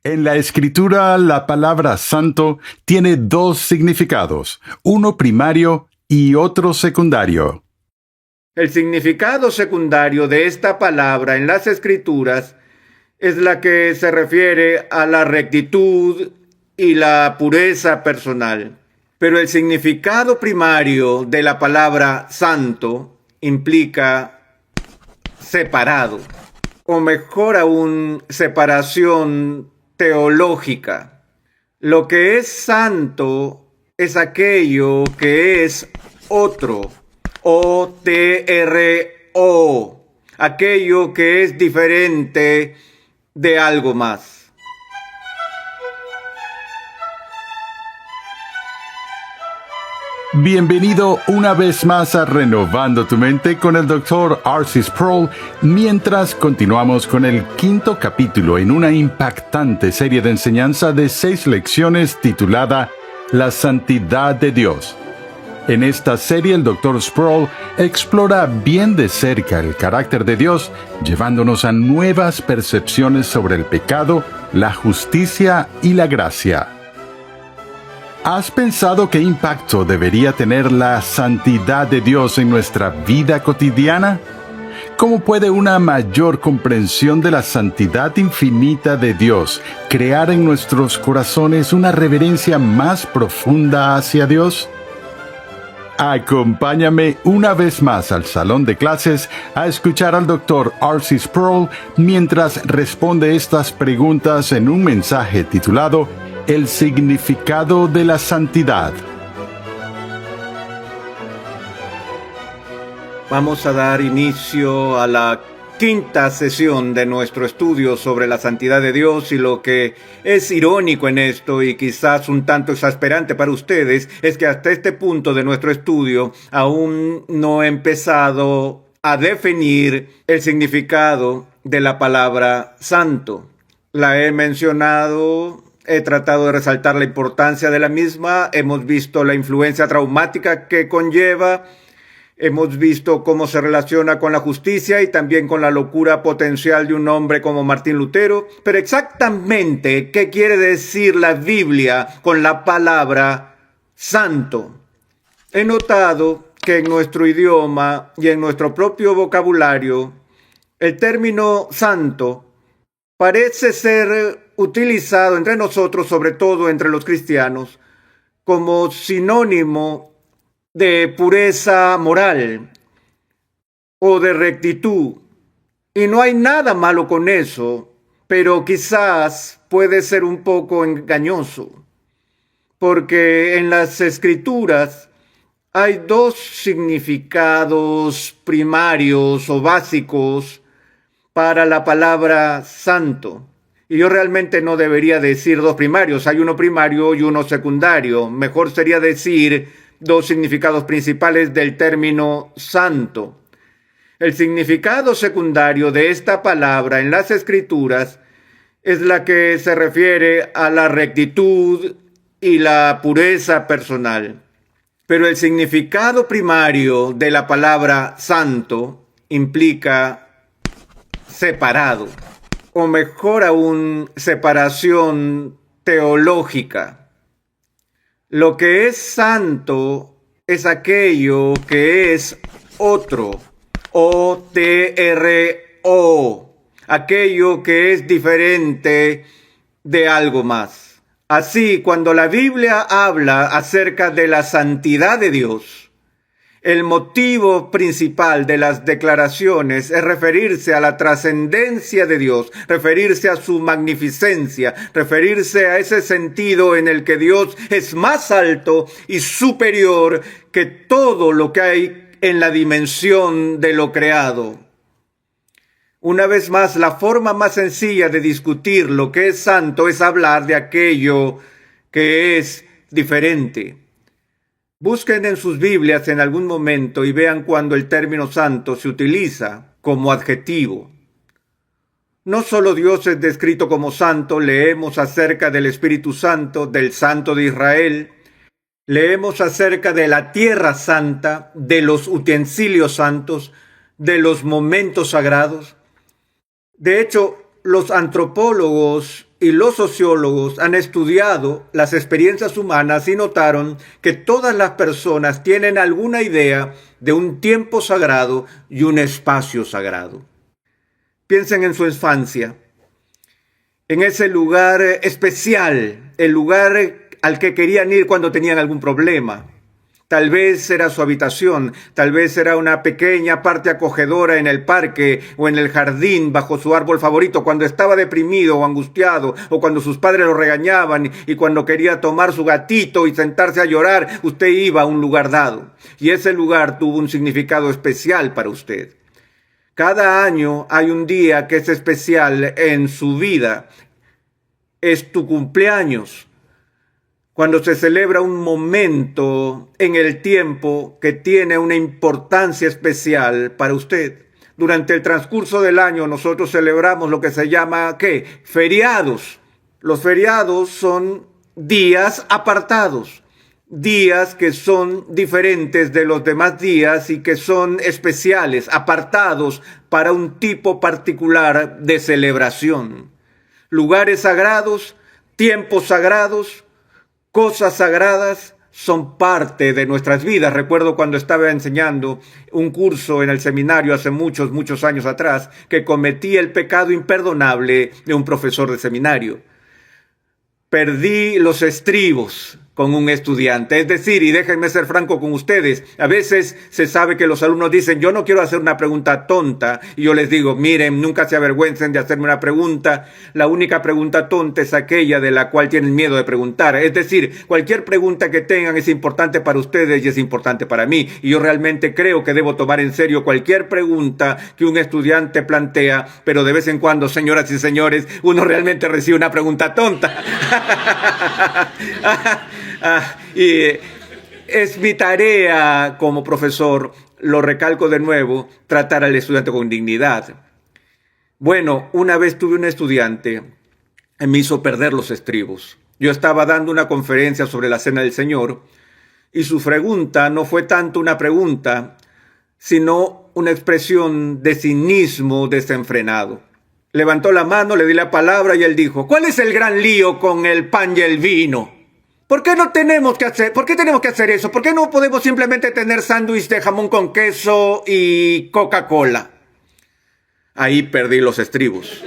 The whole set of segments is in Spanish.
En la escritura, la palabra santo tiene dos significados, uno primario y otro secundario. El significado secundario de esta palabra en las Escrituras es la que se refiere a la rectitud y la pureza personal. Pero el significado primario de la palabra santo implica separado, o mejor aún, separación teológica. Lo que es santo es aquello que es otro, O-T-R-O, aquello que es diferente de algo más. Bienvenido una vez más a Renovando tu Mente con el Dr. R.C. Sproul, mientras continuamos con el quinto capítulo en una impactante serie de enseñanza de 6 lecciones titulada La Santidad de Dios. En esta serie el Dr. Sproul explora bien de cerca el carácter de Dios, llevándonos a nuevas percepciones sobre el pecado, la justicia y la gracia. ¿Has pensado qué impacto debería tener la santidad de Dios en nuestra vida cotidiana? ¿Cómo puede una mayor comprensión de la santidad infinita de Dios crear en nuestros corazones una reverencia más profunda hacia Dios? Acompáñame una vez más al salón de clases a escuchar al Dr. R.C. Sproul mientras responde estas preguntas en un mensaje titulado El significado de la santidad. Vamos a dar inicio a la quinta sesión de nuestro estudio sobre la santidad de Dios, y lo que es irónico en esto y quizás un tanto exasperante para ustedes es que hasta este punto de nuestro estudio aún no he empezado a definir el significado de la palabra santo. La he mencionado, he tratado de resaltar la importancia de la misma, hemos visto la influencia traumática que conlleva, hemos visto cómo se relaciona con la justicia y también con la locura potencial de un hombre como Martín Lutero. Pero exactamente, ¿qué quiere decir la Biblia con la palabra santo? He notado que en nuestro idioma y en nuestro propio vocabulario, el término santo parece ser utilizado entre nosotros, sobre todo entre los cristianos, como sinónimo de pureza moral o de rectitud. Y no hay nada malo con eso, pero quizás puede ser un poco engañoso, porque en las Escrituras hay dos significados primarios o básicos para la palabra santo. Y yo realmente no debería decir dos primarios, hay uno primario y uno secundario. Mejor sería decir dos significados principales del término santo. El significado secundario de esta palabra en las Escrituras es la que se refiere a la rectitud y la pureza personal. Pero el significado primario de la palabra santo implica separado, o mejor aún, separación teológica. Lo que es santo es aquello que es otro, O-T-R-O, aquello que es diferente de algo más. Así, cuando la Biblia habla acerca de la santidad de Dios, el motivo principal de las declaraciones es referirse a la trascendencia de Dios, referirse a su magnificencia, referirse a ese sentido en el que Dios es más alto y superior que todo lo que hay en la dimensión de lo creado. Una vez más, la forma más sencilla de discutir lo que es santo es hablar de aquello que es diferente. Busquen en sus Biblias en algún momento y vean cuando el término santo se utiliza como adjetivo. No solo Dios es descrito como santo, leemos acerca del Espíritu Santo, del Santo de Israel, leemos acerca de la tierra santa, de los utensilios santos, de los momentos sagrados. De hecho, los antropólogos y los sociólogos han estudiado las experiencias humanas y notaron que todas las personas tienen alguna idea de un tiempo sagrado y un espacio sagrado. Piensen en su infancia, en ese lugar especial, el lugar al que querían ir cuando tenían algún problema. Tal vez era su habitación, tal vez era una pequeña parte acogedora en el parque o en el jardín bajo su árbol favorito cuando estaba deprimido o angustiado, o cuando sus padres lo regañaban y cuando quería tomar su gatito y sentarse a llorar, usted iba a un lugar dado. Y ese lugar tuvo un significado especial para usted. Cada año hay un día que es especial en su vida. Es tu cumpleaños. Cuando se celebra un momento en el tiempo que tiene una importancia especial para usted. Durante el transcurso del año nosotros celebramos lo que se llama, ¿qué? Feriados. Los feriados son días apartados, días que son diferentes de los demás días y que son especiales, apartados para un tipo particular de celebración. Lugares sagrados, tiempos sagrados, cosas sagradas son parte de nuestras vidas. Recuerdo cuando estaba enseñando un curso en el seminario hace muchos años atrás, que cometí el pecado imperdonable de un profesor de seminario. Perdí los estribos con un estudiante. Es decir, y déjenme ser franco con ustedes, a veces se sabe que los alumnos dicen, yo no quiero hacer una pregunta tonta, y yo les digo, miren, nunca se avergüencen de hacerme una pregunta. La única pregunta tonta es aquella de la cual tienen miedo de preguntar. Es decir, cualquier pregunta que tengan es importante para ustedes y es importante para mí, y yo realmente creo que debo tomar en serio cualquier pregunta que un estudiante plantea, pero de vez en cuando, señoras y señores, uno realmente recibe una pregunta tonta. Y es mi tarea como profesor, lo recalco de nuevo, tratar al estudiante con dignidad. Bueno, una vez tuve un estudiante que me hizo perder los estribos. Yo estaba dando una conferencia sobre la Cena del Señor y su pregunta no fue tanto una pregunta, sino una expresión de cinismo desenfrenado. Levantó la mano, le di la palabra y él dijo, ¿cuál es el gran lío con el pan y el vino? ¿Por qué tenemos que hacer eso? ¿Por qué no podemos simplemente tener sándwich de jamón con queso y Coca-Cola? Ahí perdí los estribos.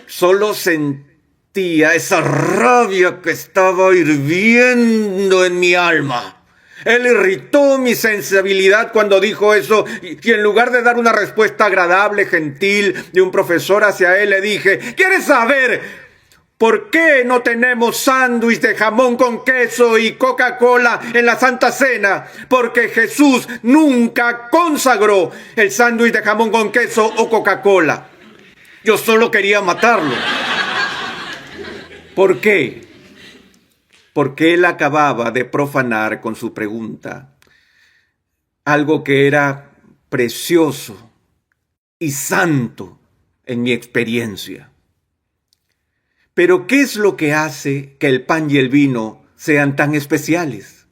Solo sentía esa rabia que estaba hirviendo en mi alma. Él irritó mi sensibilidad cuando dijo eso y en lugar de dar una respuesta agradable, gentil de un profesor hacia él, le dije, ¿quieres saber por qué no tenemos sándwich de jamón con queso y Coca-Cola en la Santa Cena? Porque Jesús nunca consagró el sándwich de jamón con queso o Coca-Cola. Yo solo quería matarlo. ¿Por qué? Porque él acababa de profanar con su pregunta algo que era precioso y santo en mi experiencia. Pero ¿qué es lo que hace que el pan y el vino sean tan especiales?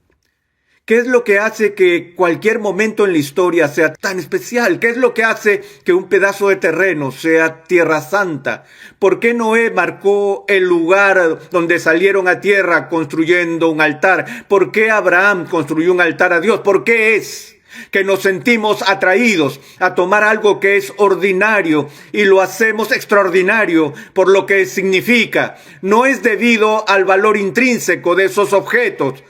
¿Qué es lo que hace que cualquier momento en la historia sea tan especial? ¿Qué es lo que hace que un pedazo de terreno sea tierra santa? ¿Por qué Noé marcó el lugar donde salieron a tierra construyendo un altar? ¿Por qué Abraham construyó un altar a Dios? ¿Por qué es que nos sentimos atraídos a tomar algo que es ordinario y lo hacemos extraordinario por lo que significa? No es debido al valor intrínseco de esos objetos,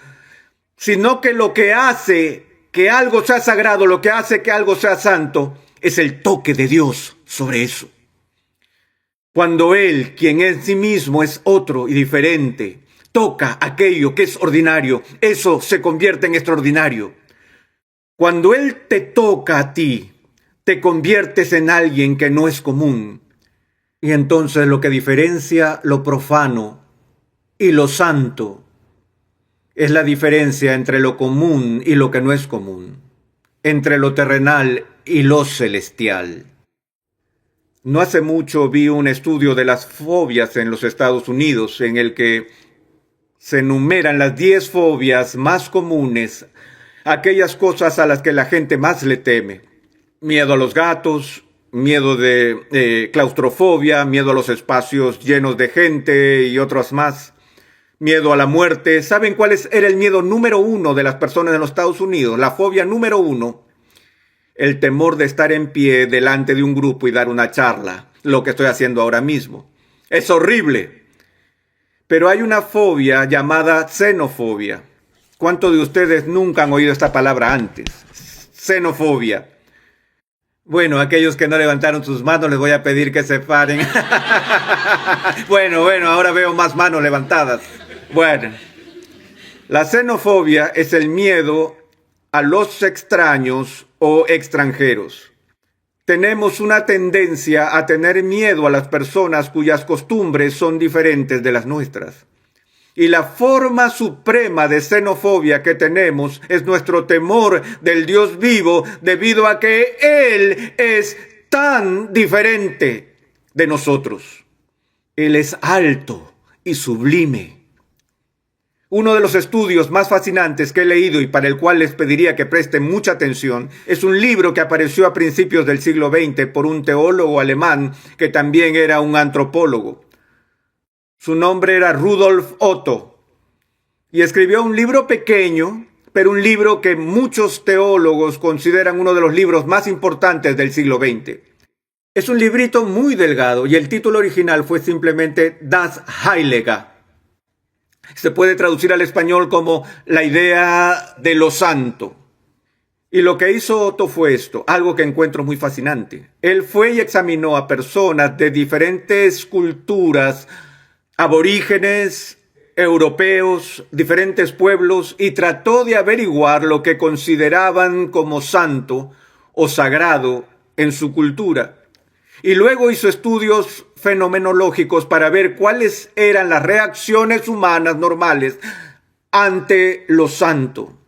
sino que lo que hace que algo sea sagrado, lo que hace que algo sea santo, es el toque de Dios sobre eso. Cuando Él, quien en sí mismo es otro y diferente, toca aquello que es ordinario, eso se convierte en extraordinario. Cuando Él te toca a ti, te conviertes en alguien que no es común. Y entonces lo que diferencia lo profano y lo santo es la diferencia entre lo común y lo que no es común, entre lo terrenal y lo celestial. No hace mucho vi un estudio de las fobias en los Estados Unidos en el que se enumeran las 10 fobias más comunes, aquellas cosas a las que la gente más le teme. Miedo a los gatos, miedo de claustrofobia, miedo a los espacios llenos de gente y otros más, miedo a la muerte. ¿Saben cuál era el miedo número 1 de las personas en los Estados Unidos? La fobia número 1, el temor de estar en pie delante de un grupo y dar una charla, lo que estoy haciendo ahora mismo. Es horrible. Pero hay una fobia llamada xenofobia. ¿Cuántos de ustedes nunca han oído esta palabra antes? Xenofobia. Bueno, aquellos que no levantaron sus manos les voy a pedir que se paren. Bueno, ahora veo más manos levantadas. Bueno, la xenofobia es el miedo a los extraños o extranjeros. Tenemos una tendencia a tener miedo a las personas cuyas costumbres son diferentes de las nuestras. Y la forma suprema de xenofobia que tenemos es nuestro temor del Dios vivo debido a que Él es tan diferente de nosotros. Él es alto y sublime. Uno de los estudios más fascinantes que he leído y para el cual les pediría que presten mucha atención es un libro que apareció a principios del siglo XX por un teólogo alemán que también era un antropólogo. Su nombre era Rudolf Otto y escribió un libro pequeño, pero un libro que muchos teólogos consideran uno de los libros más importantes del siglo XX. Es un librito muy delgado y el título original fue simplemente Das Heilige. Se puede traducir al español como la idea de lo santo. Y lo que hizo Otto fue esto, algo que encuentro muy fascinante. Él fue y examinó a personas de diferentes culturas, aborígenes, europeos, diferentes pueblos, y trató de averiguar lo que consideraban como santo o sagrado en su cultura. Y luego hizo estudios fenomenológicos para ver cuáles eran las reacciones humanas normales ante lo santo.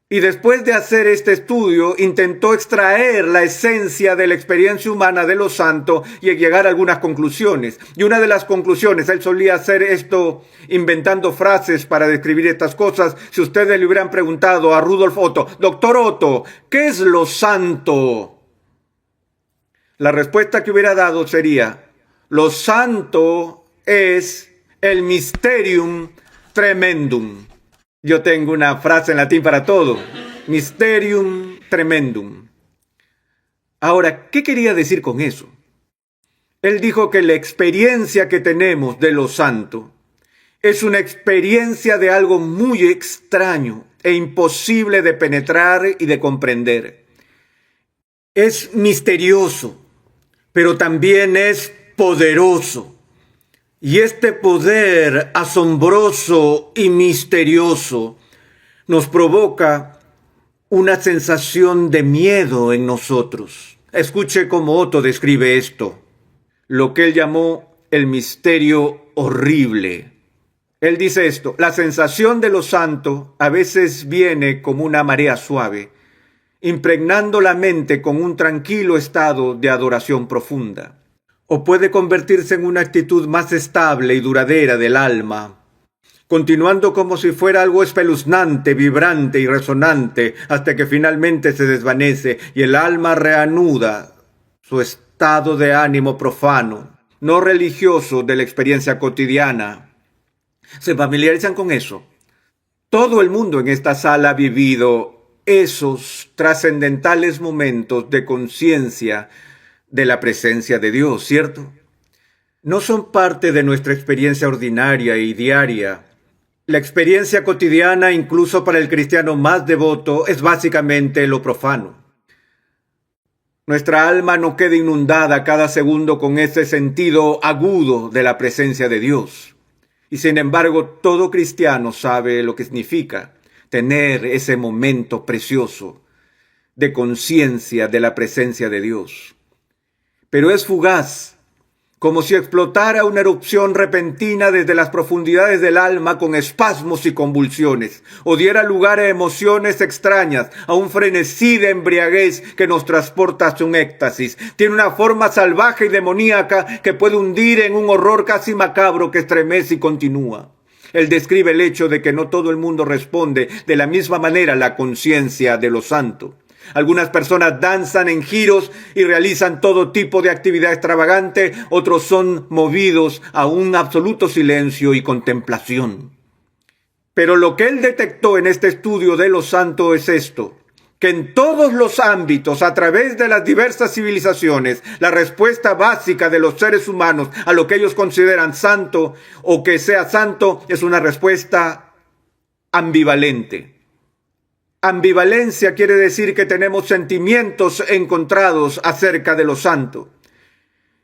Y después de hacer este estudio, intentó extraer la esencia de la experiencia humana de lo santo y llegar a algunas conclusiones. Y una de las conclusiones, él solía hacer esto inventando frases para describir estas cosas. Si ustedes le hubieran preguntado a Rudolf Otto, Doctor Otto, ¿qué es lo santo? La respuesta que hubiera dado sería, lo santo es el mysterium tremendum. Yo tengo una frase en latín para todo. Mysterium tremendum. Ahora, ¿qué quería decir con eso? Él dijo que la experiencia que tenemos de lo santo es una experiencia de algo muy extraño e imposible de penetrar y de comprender. Es misterioso, pero también es poderoso. Y este poder asombroso y misterioso nos provoca una sensación de miedo en nosotros. Escuche cómo Otto describe esto, lo que él llamó el misterio horrible. Él dice esto, la sensación de lo santo a veces viene como una marea suave, impregnando la mente con un tranquilo estado de adoración profunda. O puede convertirse en una actitud más estable y duradera del alma, continuando como si fuera algo espeluznante, vibrante y resonante, hasta que finalmente se desvanece y el alma reanuda su estado de ánimo profano, no religioso de la experiencia cotidiana. ¿Se familiarizan con eso? Todo el mundo en esta sala ha vivido esos trascendentales momentos de conciencia de la presencia de Dios, ¿cierto? No son parte de nuestra experiencia ordinaria y diaria. La experiencia cotidiana, incluso para el cristiano más devoto, es básicamente lo profano. Nuestra alma no queda inundada cada segundo con ese sentido agudo de la presencia de Dios. Y sin embargo, todo cristiano sabe lo que significa tener ese momento precioso de conciencia de la presencia de Dios. Pero es fugaz, como si explotara una erupción repentina desde las profundidades del alma con espasmos y convulsiones, o diera lugar a emociones extrañas, a un frenesí de embriaguez que nos transporta hacia un éxtasis. Tiene una forma salvaje y demoníaca que puede hundir en un horror casi macabro que estremece y continúa. Él describe el hecho de que no todo el mundo responde de la misma manera a la conciencia de lo santo. Algunas personas danzan en giros y realizan todo tipo de actividad extravagante, otros son movidos a un absoluto silencio y contemplación. Pero lo que él detectó en este estudio de los santos es esto: que en todos los ámbitos, a través de las diversas civilizaciones, la respuesta básica de los seres humanos a lo que ellos consideran santo o que sea santo es una respuesta ambivalente. Ambivalencia quiere decir que tenemos sentimientos encontrados acerca de lo santo,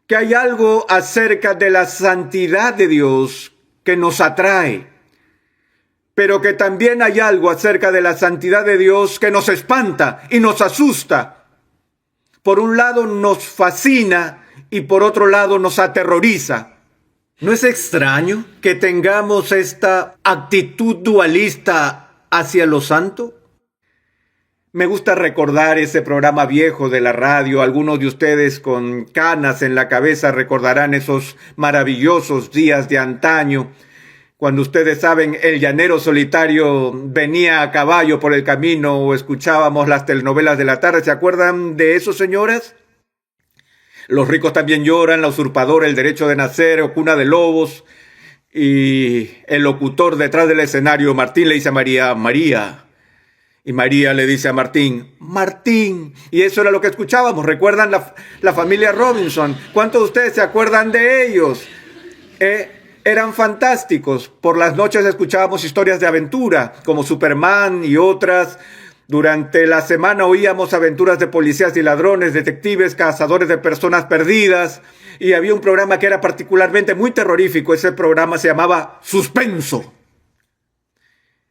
que hay algo acerca de la santidad de Dios que nos atrae, pero que también hay algo acerca de la santidad de Dios que nos espanta y nos asusta. Por un lado nos fascina y por otro lado nos aterroriza. ¿No es extraño que tengamos esta actitud dualista hacia lo santo? Me gusta recordar ese programa viejo de la radio. Algunos de ustedes con canas en la cabeza recordarán esos maravillosos días de antaño, cuando ustedes saben, el llanero solitario venía a caballo por el camino o escuchábamos las telenovelas de la tarde. ¿Se acuerdan de eso, señoras? Los ricos también lloran, la usurpadora, el derecho de nacer o cuna de lobos. Y el locutor detrás del escenario, Martín, le dice a María, María. Y María le dice a Martín, Martín. Y eso era lo que escuchábamos. ¿Recuerdan la familia Robinson? ¿Cuántos de ustedes se acuerdan de ellos? Eran fantásticos. Por las noches escuchábamos historias de aventura, como Superman y otras. Durante la semana oíamos aventuras de policías y ladrones, detectives, cazadores de personas perdidas. Y había un programa que era particularmente muy terrorífico. Ese programa se llamaba Suspenso.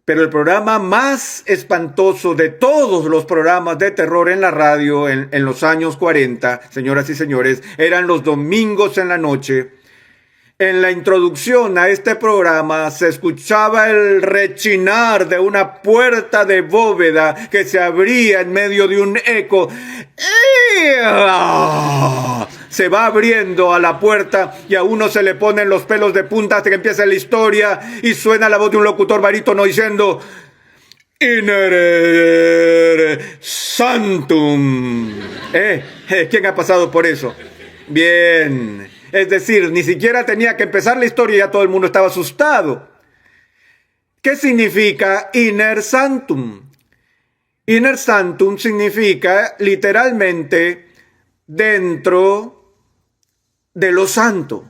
Pero el programa más espantoso de todos los programas de terror en la radio en los años 40, señoras y señores, eran los domingos en la noche. En la introducción a este programa se escuchaba el rechinar de una puerta de bóveda que se abría en medio de un eco. Se va abriendo a la puerta y a uno se le ponen los pelos de punta hasta que empieza la historia y suena la voz de un locutor barítono diciendo Inere Santum. ¿Quién ha pasado por eso? Bien. Es decir, ni siquiera tenía que empezar la historia y ya todo el mundo estaba asustado. ¿Qué significa Iner Sanctum? Iner Sanctum significa literalmente dentro de lo santo.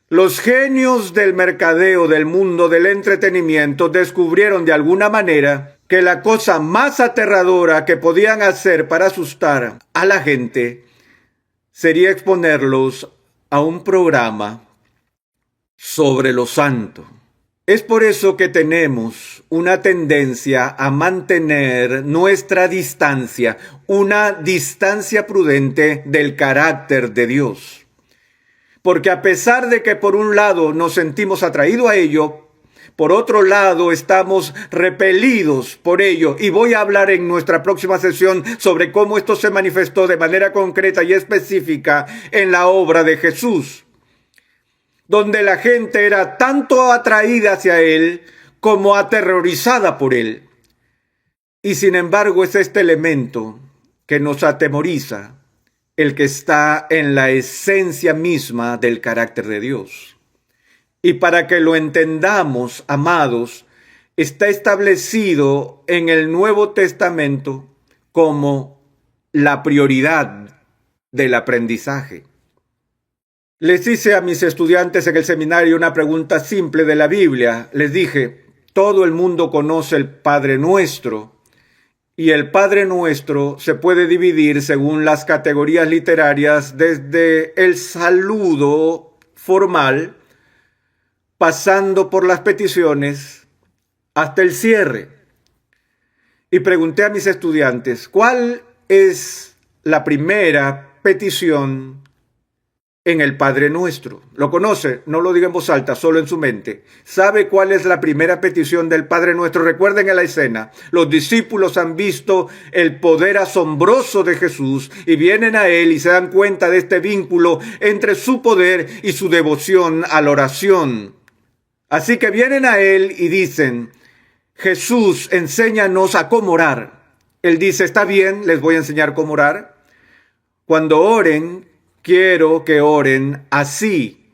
Los genios del mercadeo, del mundo del entretenimiento, descubrieron de alguna manera que la cosa más aterradora que podían hacer para asustar a la gente sería exponerlos a un programa sobre lo santo. Es por eso que tenemos una tendencia a mantener nuestra distancia, una distancia prudente del carácter de Dios. Porque a pesar de que por un lado nos sentimos atraídos a ello, por otro lado estamos repelidos por ello. Y voy a hablar en nuestra próxima sesión sobre cómo esto se manifestó de manera concreta y específica en la obra de Jesús, donde la gente era tanto atraída hacia él como aterrorizada por él. Y sin embargo es este elemento que nos atemoriza, el que está en la esencia misma del carácter de Dios. Y para que lo entendamos, amados, está establecido en el Nuevo Testamento como la prioridad del aprendizaje. Les hice a mis estudiantes en el seminario una pregunta simple de la Biblia. Les dije, todo el mundo conoce el Padre Nuestro, y el Padre Nuestro se puede dividir según las categorías literarias desde el saludo formal, pasando por las peticiones hasta el cierre. Y pregunté a mis estudiantes, ¿cuál es la primera petición en el Padre Nuestro? ¿Lo conoce? No lo diga en voz alta, solo en su mente. ¿Sabe cuál es la primera petición del Padre Nuestro? Recuerden en la escena, los discípulos han visto el poder asombroso de Jesús y vienen a él y se dan cuenta de este vínculo entre su poder y su devoción a la oración. Así que vienen a él y dicen, Jesús, enséñanos a cómo orar. Él dice, está bien, les voy a enseñar cómo orar. Cuando oren, quiero que oren así.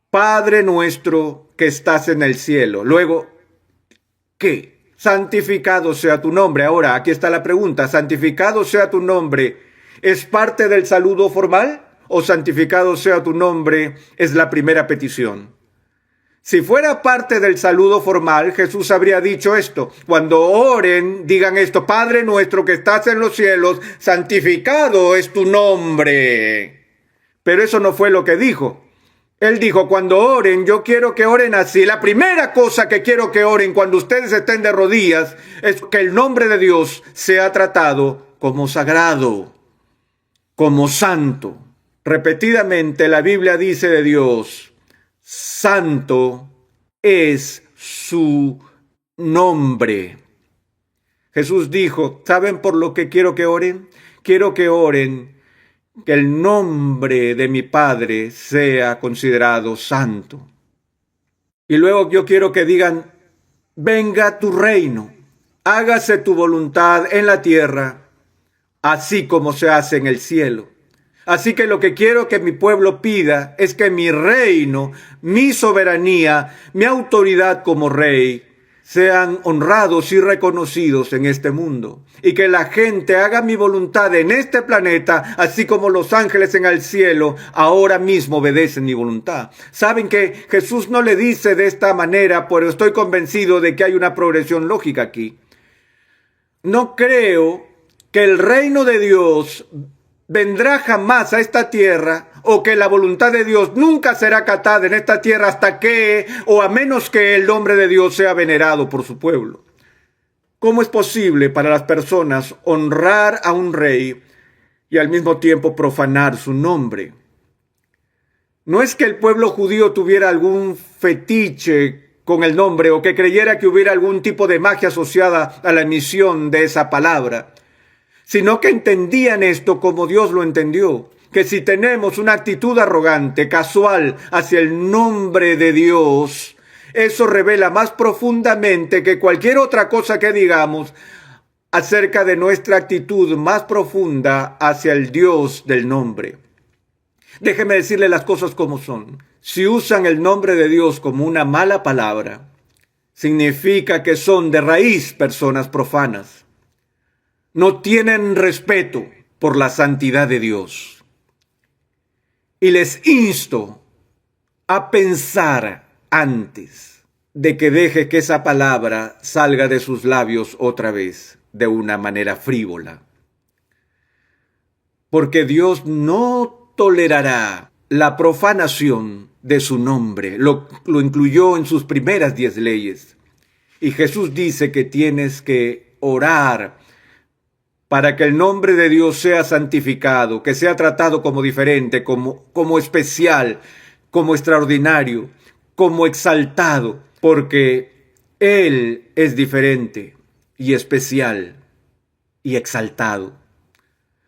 Padre nuestro que estás en el cielo. Luego, ¿qué? Santificado sea tu nombre. Ahora, aquí está la pregunta. ¿Santificado sea tu nombre es parte del saludo formal? ¿O santificado sea tu nombre es la primera petición? Si fuera parte del saludo formal, Jesús habría dicho esto. Cuando oren, digan esto: Padre nuestro que estás en los cielos, santificado es tu nombre. Pero eso no fue lo que dijo. Él dijo, cuando oren, yo quiero que oren así. La primera cosa que quiero que oren cuando ustedes estén de rodillas es que el nombre de Dios sea tratado como sagrado, como santo. Repetidamente la Biblia dice de Dios, santo es su nombre. Jesús dijo, ¿saben por lo que quiero que oren? Quiero que oren que el nombre de mi Padre sea considerado santo. Y luego yo quiero que digan, venga tu reino, hágase tu voluntad en la tierra, así como se hace en el cielo. Así que lo que quiero que mi pueblo pida es que mi reino, mi soberanía, mi autoridad como rey sean honrados y reconocidos en este mundo. Y que la gente haga mi voluntad en este planeta, así como los ángeles en el cielo ahora mismo obedecen mi voluntad. Saben que Jesús no le dice de esta manera, pero estoy convencido de que hay una progresión lógica aquí. No creo que el reino de Dios vendrá jamás a esta tierra, o que la voluntad de Dios nunca será acatada en esta tierra hasta que, o a menos que el nombre de Dios sea venerado por su pueblo. ¿Cómo es posible para las personas honrar a un rey y al mismo tiempo profanar su nombre? No es que el pueblo judío tuviera algún fetiche con el nombre o que creyera que hubiera algún tipo de magia asociada a la emisión de esa palabra, sino que entendían esto como Dios lo entendió, que si tenemos una actitud arrogante, casual, hacia el nombre de Dios, eso revela más profundamente que cualquier otra cosa que digamos acerca de nuestra actitud más profunda hacia el Dios del nombre. Déjeme decirle las cosas como son. Si usan el nombre de Dios como una mala palabra, significa que son de raíz personas profanas. No tienen respeto por la santidad de Dios. Y les insto a pensar antes de que deje que esa palabra salga de sus labios otra vez de una manera frívola. Porque Dios no tolerará la profanación de su nombre. Lo incluyó en sus primeras 10 leyes. Y Jesús dice que tienes que orar para que el nombre de Dios sea santificado, que sea tratado como diferente, como especial, como extraordinario, como exaltado, porque Él es diferente y especial y exaltado.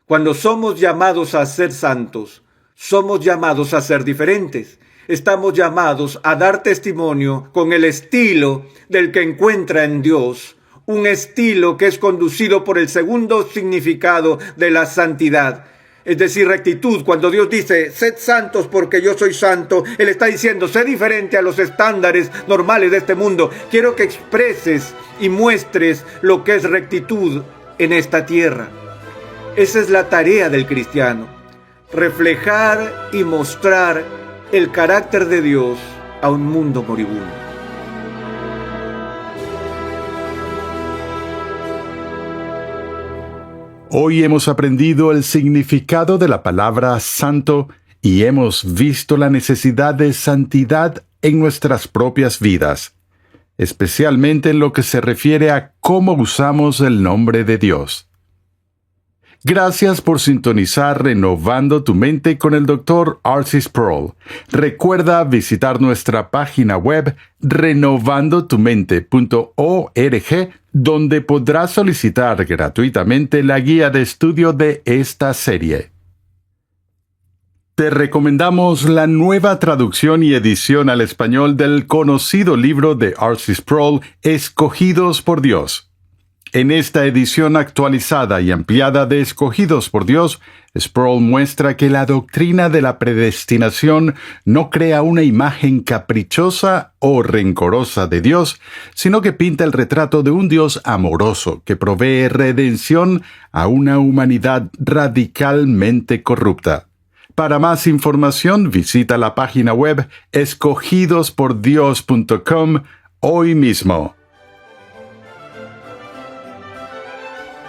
Cuando somos llamados a ser santos, somos llamados a ser diferentes. Estamos llamados a dar testimonio con el estilo del que encuentra en Dios, un estilo que es conducido por el segundo significado de la santidad, es decir, rectitud. Cuando Dios dice, sed santos porque yo soy santo, Él está diciendo, sé diferente a los estándares normales de este mundo. Quiero que expreses y muestres lo que es rectitud en esta tierra. Esa es la tarea del cristiano, reflejar y mostrar el carácter de Dios a un mundo moribundo. Hoy hemos aprendido el significado de la palabra santo y hemos visto la necesidad de santidad en nuestras propias vidas, especialmente en lo que se refiere a cómo usamos el nombre de Dios. Gracias por sintonizar Renovando tu Mente con el Dr. R.C. Sproul. Recuerda visitar nuestra página web renovandotumente.org, donde podrás solicitar gratuitamente la guía de estudio de esta serie. Te recomendamos la nueva traducción y edición al español del conocido libro de R.C. Sproul, Escogidos por Dios. En esta edición actualizada y ampliada de Escogidos por Dios, Sproul muestra que la doctrina de la predestinación no crea una imagen caprichosa o rencorosa de Dios, sino que pinta el retrato de un Dios amoroso que provee redención a una humanidad radicalmente corrupta. Para más información, visita la página web escogidospordios.com hoy mismo.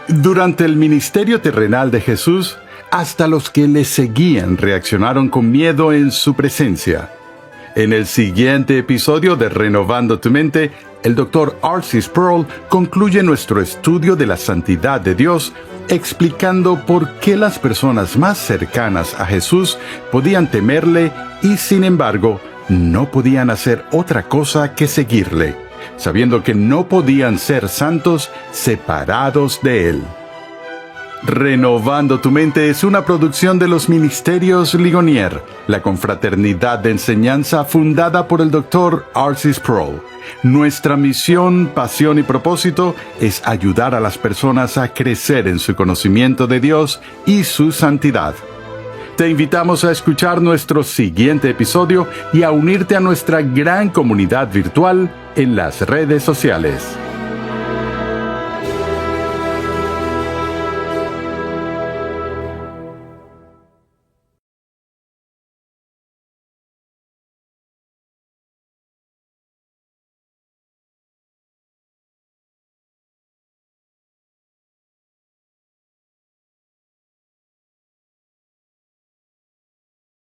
Durante el ministerio terrenal de Jesús, hasta los que le seguían reaccionaron con miedo en su presencia. En el siguiente episodio de Renovando tu Mente, el Dr. R.C. Sproul concluye nuestro estudio de la santidad de Dios, explicando por qué las personas más cercanas a Jesús podían temerle y, sin embargo, no podían hacer otra cosa que seguirle, sabiendo que no podían ser santos separados de Él. Renovando tu Mente es una producción de los Ministerios Ligonier, la confraternidad de enseñanza fundada por el Dr. R.C. Sproul. Nuestra misión, pasión y propósito es ayudar a las personas a crecer en su conocimiento de Dios y su santidad. Te invitamos a escuchar nuestro siguiente episodio y a unirte a nuestra gran comunidad virtual en las redes sociales.